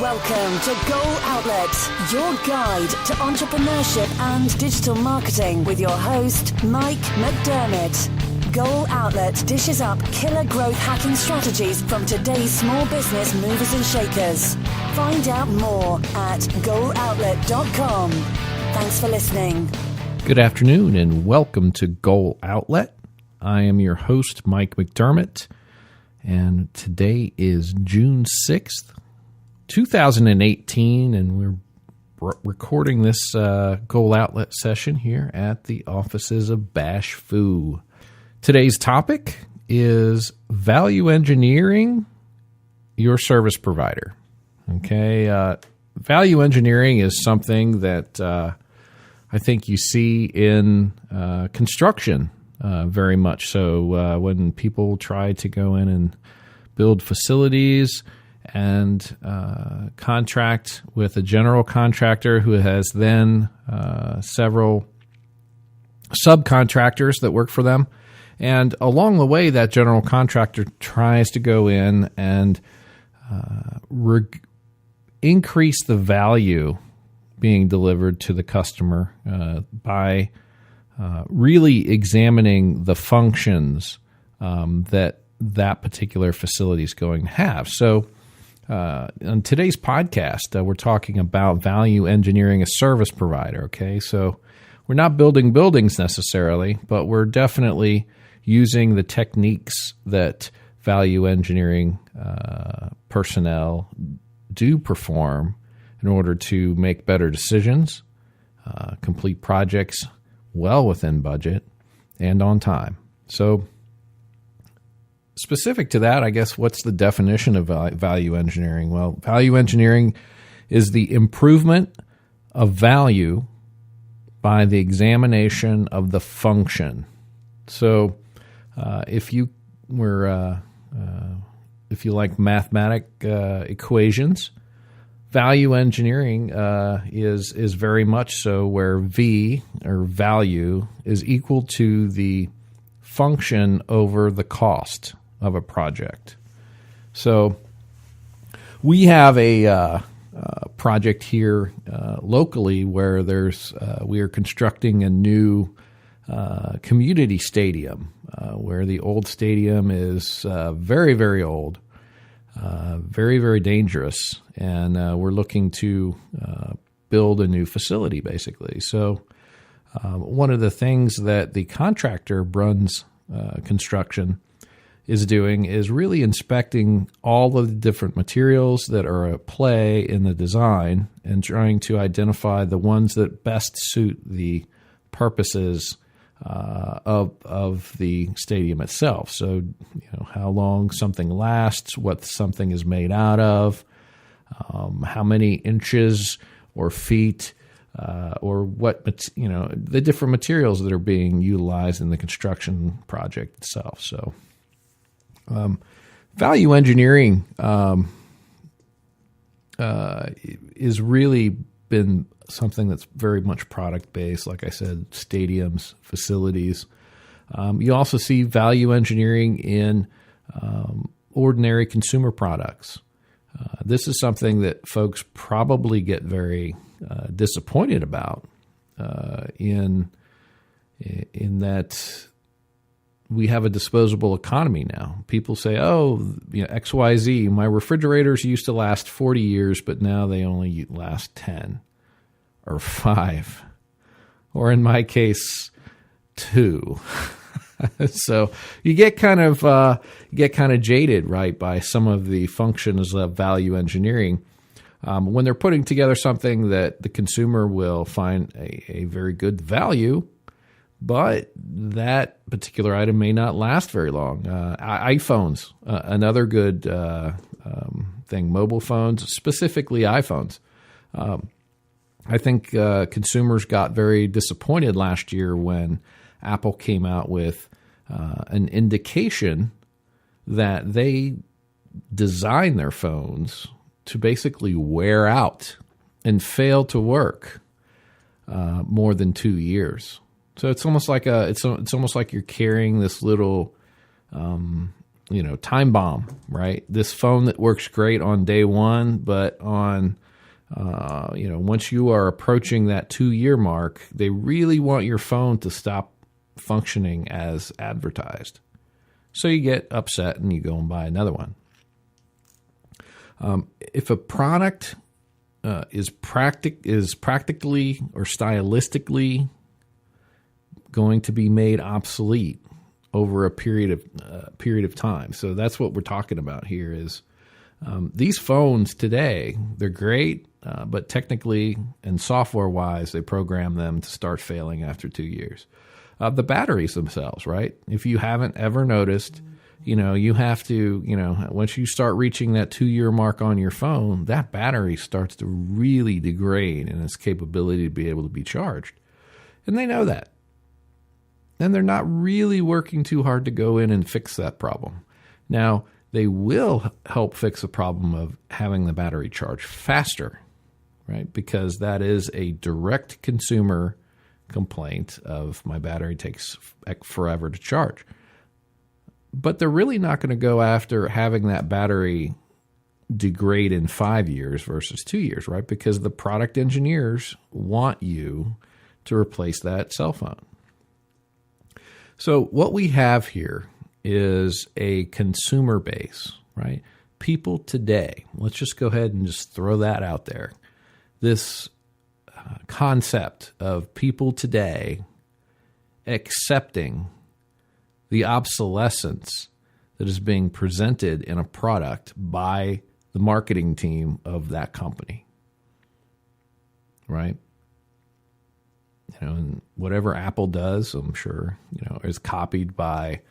Welcome to Goal Outlet, your guide to entrepreneurship and digital marketing with your host, Mike McDermott. Goal Outlet dishes up killer growth hacking strategies from today's small business movers and shakers. Find out more at goaloutlet.com. Thanks for listening. Good afternoon and welcome to Goal Outlet. I am your host, Mike McDermott, and today is June 6th. 2018, and we're recording this Goal Outlet session here at the offices of Bash Foo. Today's topic is value engineering your service provider. Okay, value engineering is something that I think you see in construction very much so. When people try to go in and build facilities and contract with a general contractor who has then several subcontractors that work for them. And along the way, that general contractor tries to go in and increase the value being delivered to the customer by really examining the functions that particular facility is going to have. So, on today's podcast, we're talking about value engineering a service provider, okay? So we're not building buildings necessarily, but we're definitely using the techniques that value engineering personnel do perform in order to make better decisions, complete projects well within budget, and on time. So specific to that, I guess, what's the definition of value engineering? Well, value engineering is the improvement of value by the examination of the function. So, if you like mathematic equations, value engineering is very much so where V or value is equal to the function over the cost of a project. So we have a project here locally where we are constructing a new community stadium where the old stadium is very, very old, very, very dangerous, and we're looking to build a new facility, basically. So one of the things that the contractor Bruns Construction is doing is really inspecting all of the different materials that are at play in the design and trying to identify the ones that best suit the purposes of the stadium itself. So, how long something lasts, what something is made out of, how many inches or feet, or what, the different materials that are being utilized in the construction project itself. So, value engineering is really been something that's very much product-based. Like I said, stadiums, facilities. You also see value engineering in ordinary consumer products. This is something that folks probably get very disappointed about in that we have a disposable economy now. People say, XYZ, my refrigerators used to last 40 years, but now they only last 10 or 5, or in my case, 2. So you get kind of jaded, right, by some of the functions of value engineering when they're putting together something that the consumer will find a very good value, but that particular item may not last very long. iPhones, another good thing. Mobile phones, specifically iPhones. I think consumers got very disappointed last year when Apple came out with an indication that they design their phones to basically wear out and fail to work more than 2 years. So it's almost like it's almost like you're carrying this little time bomb, right? This phone that works great on day one, but on, once you are approaching that 2-year mark, they really want your phone to stop functioning as advertised. So you get upset and you go and buy another one. If a product is practically or stylistically going to be made obsolete over a period of time. So that's what we're talking about here is these phones today, they're great, but technically and software-wise, they program them to start failing after 2 years. The batteries themselves, right? If you haven't ever noticed, you have to, once you start reaching that 2-year mark on your phone, that battery starts to really degrade in its capability to be able to be charged. And they know that. And they're not really working too hard to go in and fix that problem. Now, they will help fix the problem of having the battery charge faster, right? Because that is a direct consumer complaint of my battery takes forever to charge. But they're really not going to go after having that battery degrade in 5 years versus 2 years, right? Because the product engineers want you to replace that cell phone. So what we have here is a consumer base, right? People today, let's just go ahead and just throw that out there. This concept of people today accepting the obsolescence that is being presented in a product by the marketing team of that company, right? And whatever Apple does, I'm sure, is copied by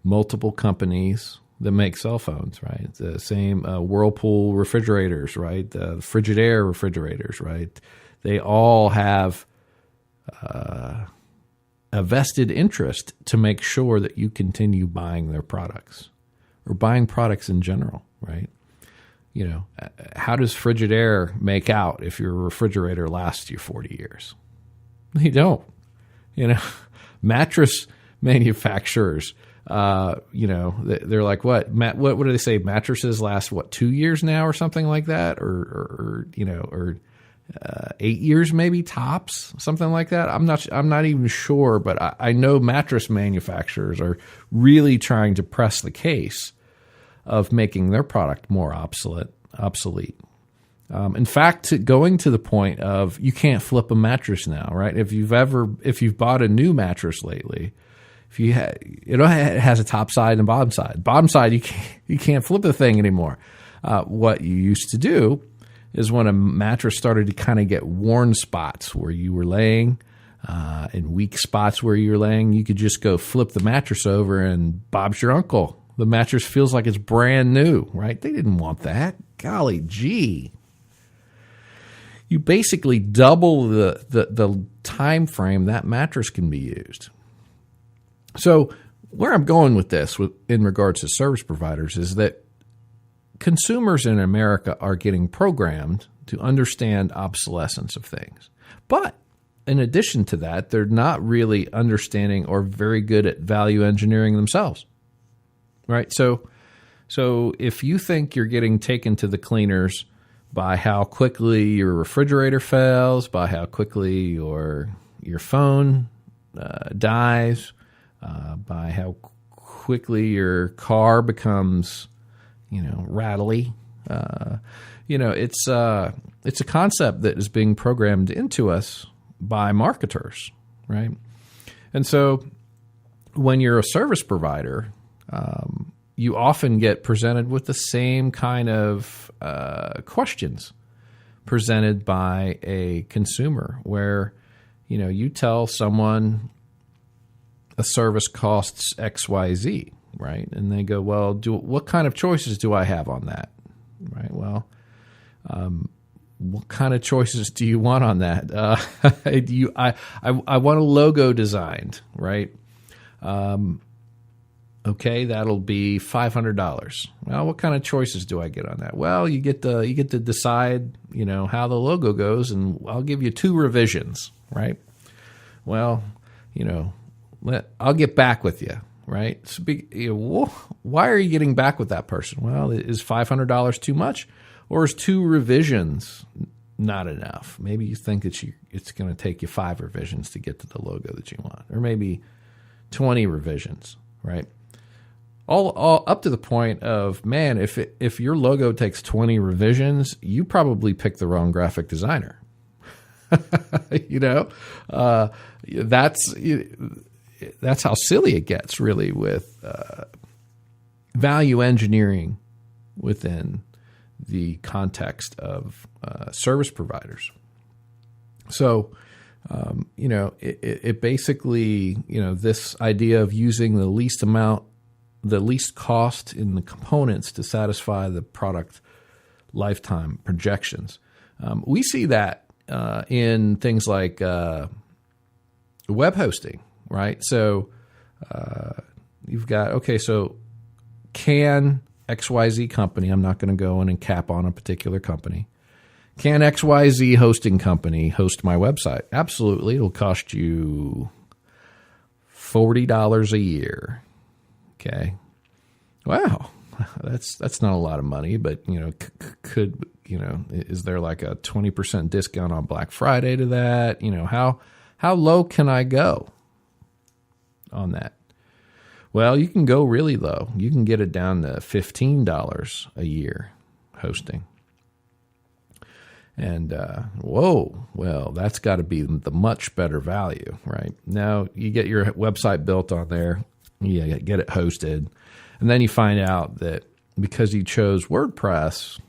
multiple companies that make cell phones, right? It's the same Whirlpool refrigerators, right? The Frigidaire refrigerators, right? They all have a vested interest to make sure that you continue buying their products or buying products in general, right? How does Frigidaire make out if your refrigerator lasts you 40 years? They don't. Mattress manufacturers, they're like, what do they say? Mattresses last, 2 years now or something like that? Or 8 years maybe tops, something like that. I'm not even sure, but I know mattress manufacturers are really trying to press the case of making their product more obsolete. In fact, going to the point of you can't flip a mattress now, right? If you've bought a new mattress lately, it has a top side and a bottom side. Bottom side, you can't flip the thing anymore. What you used to do is when a mattress started to kind of get worn spots where you were laying, and weak spots where you were laying, you could just go flip the mattress over and Bob's your uncle. The mattress feels like it's brand new, right? They didn't want that. Golly gee. You basically double the time frame that mattress can be used. So where I'm going with this in regards to service providers is that consumers in America are getting programmed to understand obsolescence of things. But in addition to that, they're not really understanding or very good at value engineering themselves, right? So if you think you're getting taken to the cleaners by how quickly your refrigerator fails, by how quickly your phone dies, by how quickly your car becomes, rattly. It's a concept that is being programmed into us by marketers, right? And so when you're a service provider, you often get presented with the same kind of questions presented by a consumer where, you tell someone a service costs XYZ, right? And they go, well, what kind of choices do I have on that? Right? Well, what kind of choices do you want on that? I want a logo designed, right? Okay, that'll be $500. Well, what kind of choices do I get on that? Well, you get to decide, how the logo goes, and I'll give you 2 revisions, right? Well, I'll get back with you. right? So why are you getting back with that person? Well, is $500 too much, or is 2 revisions not enough? Maybe you think that it's going to take you 5 revisions to get to the logo that you want, or maybe 20 revisions, right? All up to the point of, man, if your logo takes 20 revisions, you probably picked the wrong graphic designer. That's how silly it gets, really, with value engineering within the context of service providers. So, it basically, this idea of using the least cost in the components to satisfy the product lifetime projections. We see that in things like web hosting, right? So you've got, so can XYZ company, I'm not going to go in and cap on a particular company, can XYZ hosting company host my website? Absolutely. It'll cost you $40 a year. Okay. Wow. That's not a lot of money, but is there like a 20% discount on Black Friday to that? How low can I go on that? Well, you can go really low. You can get it down to $15 a year hosting. And, well, that's got to be the much better value, right? Now you get your website built on there, you get it hosted, and then you find out that because you chose WordPress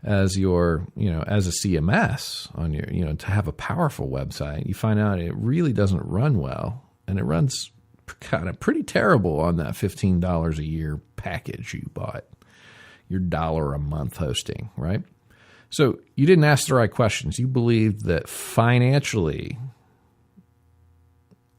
as your, as a CMS on your, to have a powerful website, you find out it really doesn't run well, and it runs kind of pretty terrible on that $15 a year package you bought, your $1 a month hosting, right? So you didn't ask the right questions. You believed that financially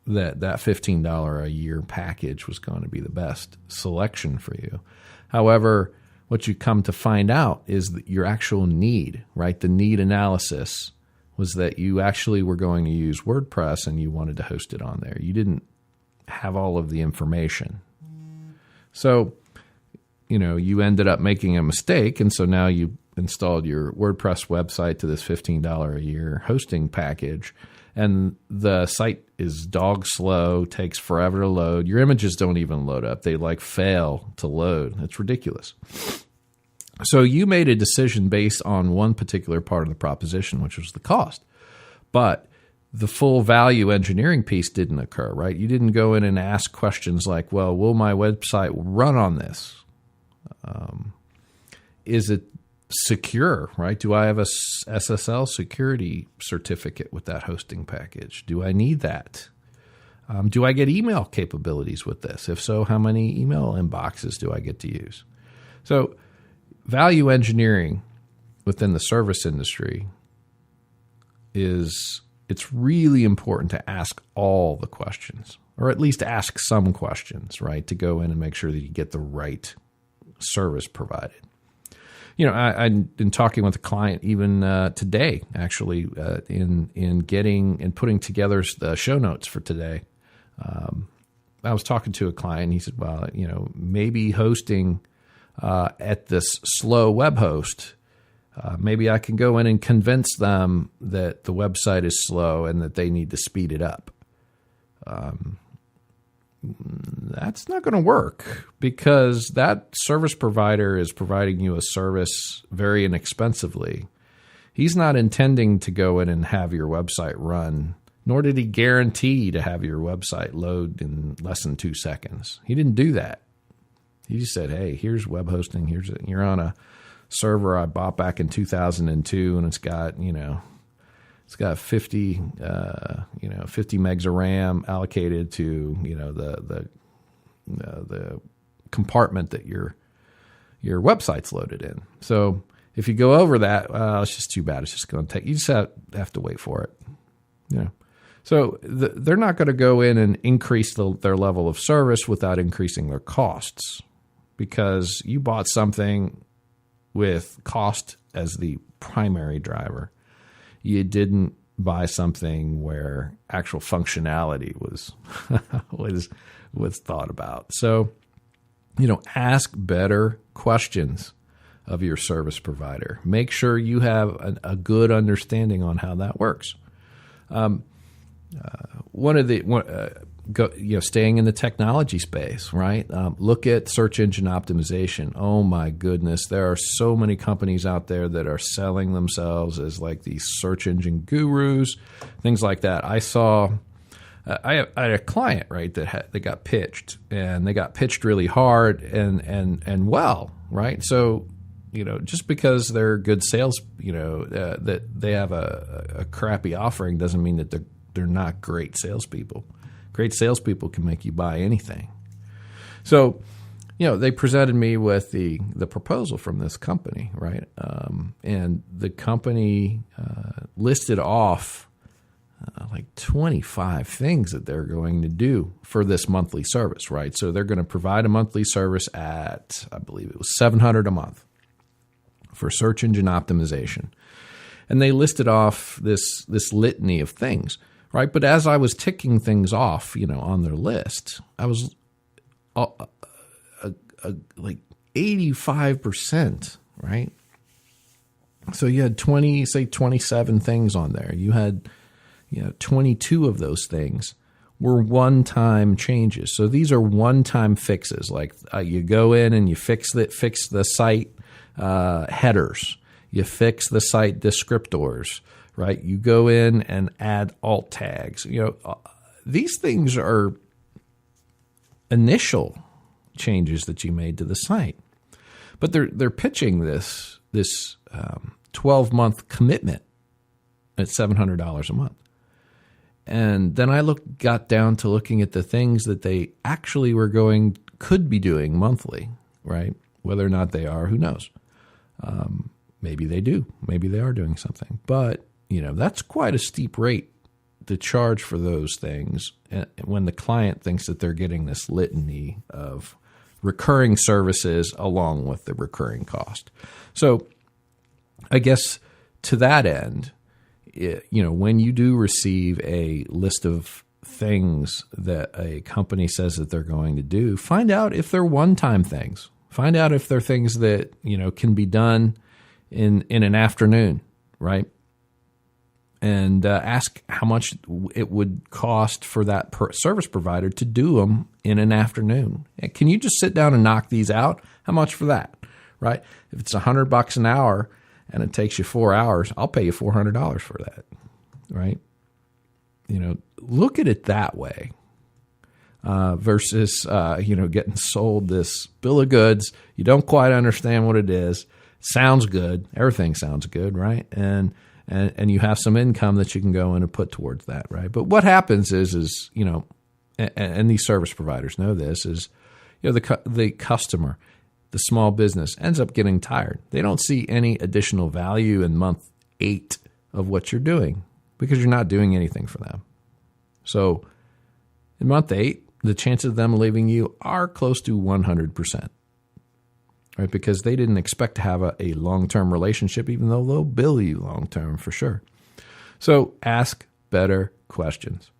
that $15 a year package was going to be the best selection for you. However, what you come to find out is that your actual need, right? The need analysis was that you actually were going to use WordPress and you wanted to host it on there. You didn't have all of the information. So, you ended up making a mistake, and so now you installed your WordPress website to this $15 a year hosting package, and the site is dog slow, takes forever to load. Your images don't even load up. They fail to load. It's ridiculous. So you made a decision based on one particular part of the proposition, which was the cost. But the full value engineering piece didn't occur, right? You didn't go in and ask questions like, well, will my website run on this? Is it secure, right? Do I have a SSL security certificate with that hosting package? Do I need that? Do I get email capabilities with this? If so, how many email inboxes do I get to use? So value engineering within the service industry it's really important to ask all the questions, or at least ask some questions, right? To go in and make sure that you get the right service provided. I've been talking with a client even today, actually, in getting and putting together the show notes for today. I was talking to a client, and he said, well, maybe hosting at this slow web host, maybe I can go in and convince them that the website is slow and that they need to speed it up. That's not going to work, because that service provider is providing you a service very inexpensively. He's not intending to go in and have your website run, nor did he guarantee to have your website load in less than 2 seconds. He didn't do that. He just said, hey, here's web hosting. You're on a server I bought back in 2002, and it's got, it's got 50 megs of RAM allocated to, the compartment that your website's loaded in. So if you go over that, it's just too bad. It's just going to take, you just have to wait for it. So they're not going to go in and increase their level of service without increasing their costs, because you bought something with cost as the primary driver. You didn't buy something where actual functionality was was thought about. So, ask better questions of your service provider. Make sure you have a good understanding on how that works. Staying in the technology space, right? Look at search engine optimization. Oh my goodness, there are so many companies out there that are selling themselves as like these search engine gurus, things like that. I had a client, right, that got pitched, and they got pitched really hard and well, right? So, just because they're good sales, that they have a crappy offering doesn't mean that they're not great salespeople. Great salespeople can make you buy anything. So, they presented me with the proposal from this company, right? And the company listed off like 25 things that they're going to do for this monthly service, right? So they're going to provide a monthly service at, I believe it was $700 a month for search engine optimization. And they listed off this litany of things, right? But as I was ticking things off, on their list, I was like 85%, right? So you had 27 things on there. You had 22 of those things were one-time changes. So these are one-time fixes. Like you go in and you fix the site headers. You fix the site descriptors, right? You go in and add alt tags. These things are initial changes that you made to the site, but they're pitching this 12-month commitment at $700 a month. And then I got down to looking at the things that they actually could be doing monthly, right? Whether or not they are, who knows? Maybe they do. Maybe they are doing something. But, that's quite a steep rate to charge for those things when the client thinks that they're getting this litany of recurring services along with the recurring cost. So I guess to that end, when you do receive a list of things that a company says that they're going to do, find out if they're one-time things. Find out if they're things that, can be done in an afternoon, right? And ask how much it would cost for that service provider to do them in an afternoon. Can you just sit down and knock these out? How much for that, right? If it's $100 an hour and it takes you 4 hours, I'll pay you $400 for that, right? Look at it that way versus, getting sold this bill of goods. You don't quite understand what it is. Sounds good. Everything sounds good, right? And you have some income that you can go in and put towards that, right? But what happens is and these service providers know this, is the customer, the small business, ends up getting tired. They don't see any additional value in month 8 of what you're doing because you're not doing anything for them. So in month 8, the chances of them leaving you are close to 100%. Right, because they didn't expect to have a long-term relationship, even though they'll bill you long-term for sure. So ask better questions.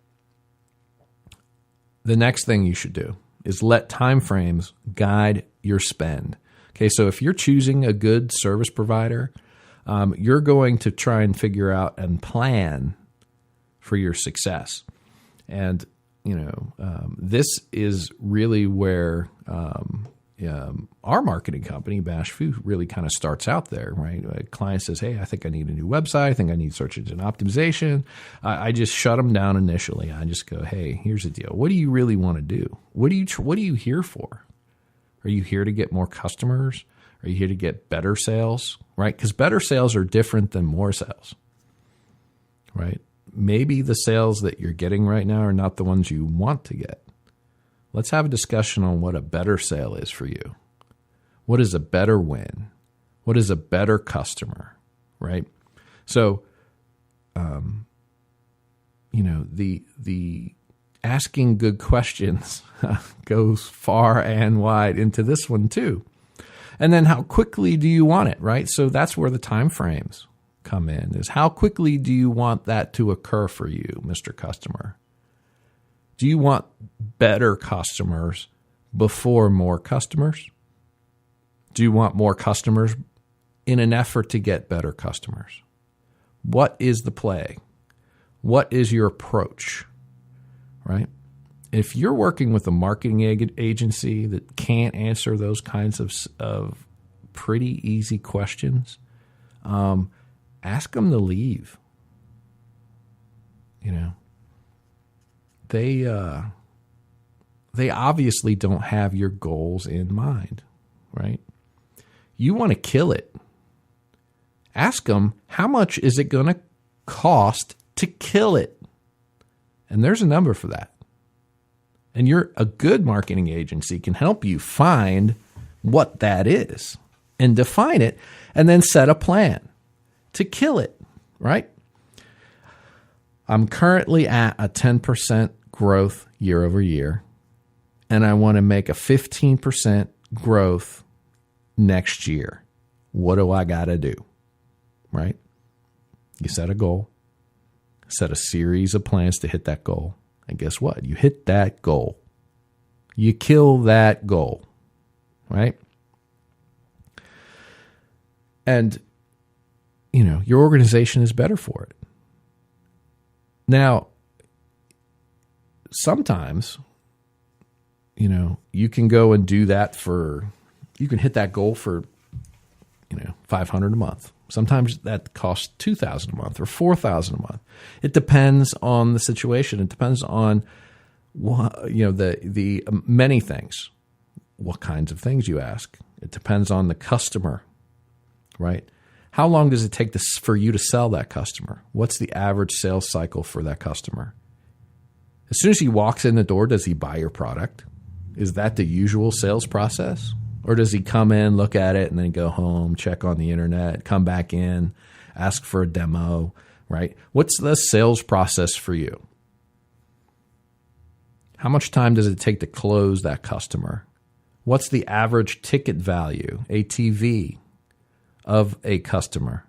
The next thing you should do is let timeframes guide your spend. Okay, so if you're choosing a good service provider, you're going to try and figure out and plan for your success. And, this is really where our marketing company, Bash Fu, really kind of starts out there, right? A client says, hey, I think I need a new website. I think I need search engine optimization. I just shut them down initially. I just go, hey, here's the deal. What do you really want to do? What are you here for? Are you here to get more customers? Are you here to get better sales, right? Because better sales are different than more sales, right? Maybe the sales that you're getting right now are not the ones you want to get. Let's have a discussion on what a better sale is for you. What is a better win? What is a better customer, right? So, the asking good questions goes far and wide into this one too. And then how quickly do you want it, right? So that's where the time frames come in is how quickly do you want that to occur for you, Mr. Customer? Do you want better customers before more customers? Do you want more customers in an effort to get better customers? What is the play? What is your approach, right? If you're working with a marketing agency that can't answer those kinds of pretty easy questions, ask them to leave. You know, they obviously don't have your goals in mind, right? You want to kill it. Ask them, how much is it going to cost to kill it? And there's a number for that. And a good marketing agency can help you find what that is and define it and then set a plan to kill it, right? I'm currently at a 10% growth year over year, and I want to make a 15% growth next year. What do I got to do, right? You set a goal, set a series of plans to hit that goal. And guess what? You hit that goal. You kill that goal, right? And, you know, your organization is better for it. Now, sometimes, you know, you can go and do that you can hit that goal for, you know, $500 a month. Sometimes that costs $2,000 a month or $4,000 a month. It depends on the situation. It depends on, you know, the many things. What kinds of things you ask. It depends on the customer, right? How long does it take for you to sell that customer? What's the average sales cycle for that customer? As soon as he walks in the door, does he buy your product? Is that the usual sales process? Or does he come in, look at it, and then go home, check on the internet, come back in, ask for a demo, right? What's the sales process for you? How much time does it take to close that customer? What's the average ticket value, ATV, of a customer?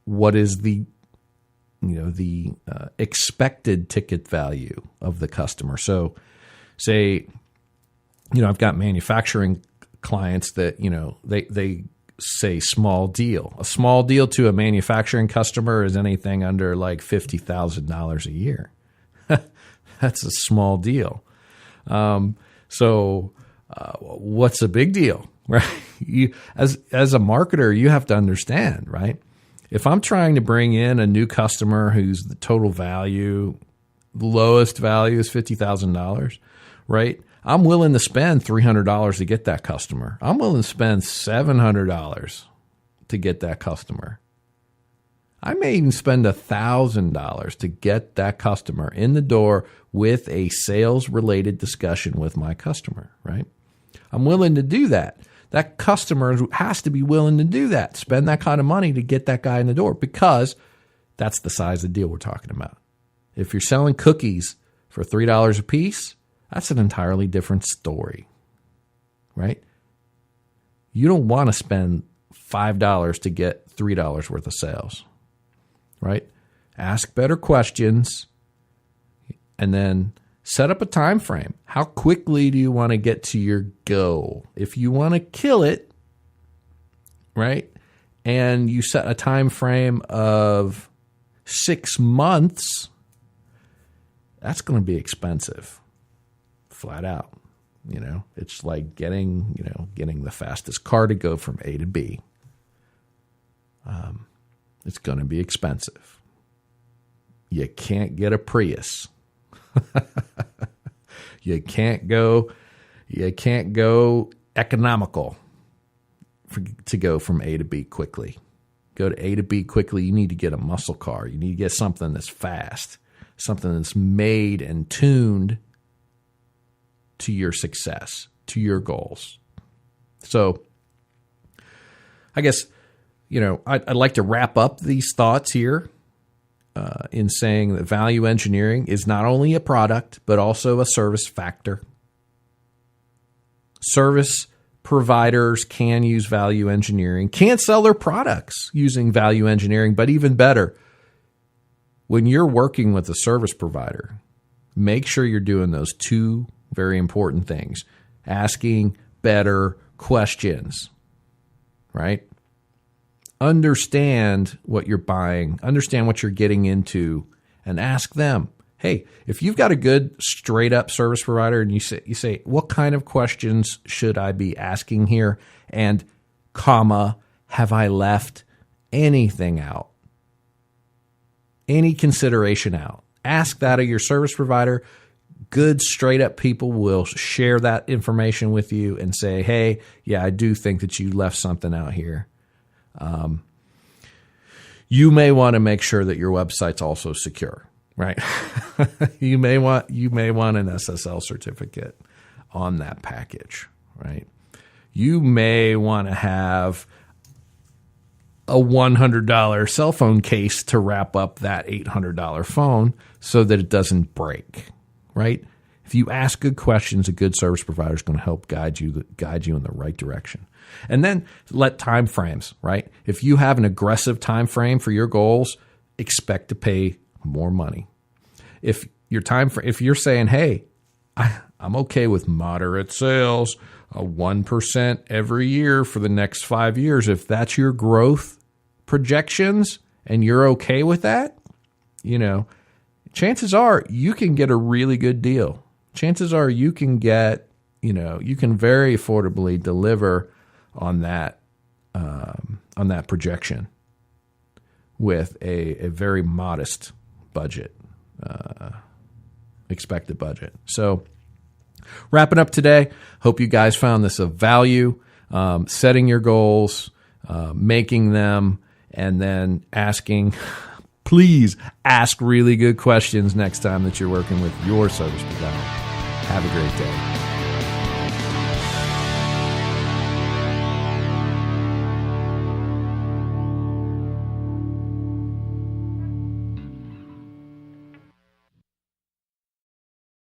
What is the expected ticket value of the customer? So, say, you know, I've got manufacturing clients that, you know, they say small deal. A small deal to a manufacturing customer is anything under like $50,000 a year. That's a small deal. So what's a big deal, right? As a marketer, you have to understand, right? If I'm trying to bring in a new customer whose the total value, the lowest value is $50,000, right? I'm willing to spend $300 to get that customer. I'm willing to spend $700 to get that customer. I may even spend $1,000 to get that customer in the door with a sales-related discussion with my customer, right? I'm willing to do that. That customer has to be willing to do that, spend that kind of money to get that guy in the door, because that's the size of the deal we're talking about. If you're selling cookies for $3 a piece, that's an entirely different story, right? You don't want to spend $5 to get $3 worth of sales, right? Ask better questions and then set up a time frame. How quickly do you want to get to your goal? If you want to kill it, right, and you set a time frame of 6 months, that's going to be expensive. Flat out, you know, it's like getting the fastest car to go from A to B. It's going to be expensive. You can't get a Prius. You can't go economical to go from A to B quickly. Go to A to B quickly. You need to get a muscle car. You need to get something that's fast, something that's made and tuned to your success, to your goals. So I guess, you know, I'd like to wrap up these thoughts here in saying that value engineering is not only a product, but also a service factor. Service providers can use value engineering, can sell their products using value engineering, but even better, when you're working with a service provider, make sure you're doing those two very important things. Asking better questions, right? Understand what you're buying, understand what you're getting into, and ask them, hey, if you've got a good straight up service provider and you say, what kind of questions should I be asking here? And comma, have I left anything out? Any consideration out? Ask that of your service provider. Good straight up people will share that information with you and say, hey, yeah, I do think that you left something out here. You may want to make sure that your website's also secure. Right. You may want an SSL certificate on that package, right? You may want to have a $100 cell phone case to wrap up that $800 phone so that it doesn't break, right? If you ask good questions, a good service provider is going to help guide you in the right direction. And then let time frames, right? If you have an aggressive time frame for your goals, expect to pay more money. If you're saying, hey, I'm okay with moderate sales, 1% every year for the next 5 years, if that's your growth projections and you're okay with that, chances are you can get a really good deal. Chances are you can get, you can very affordably deliver on that projection with a very modest budget, expected budget. So wrapping up today, hope you guys found this of value, setting your goals, making them, and then asking, please ask really good questions next time that you're working with your service provider. Have a great day.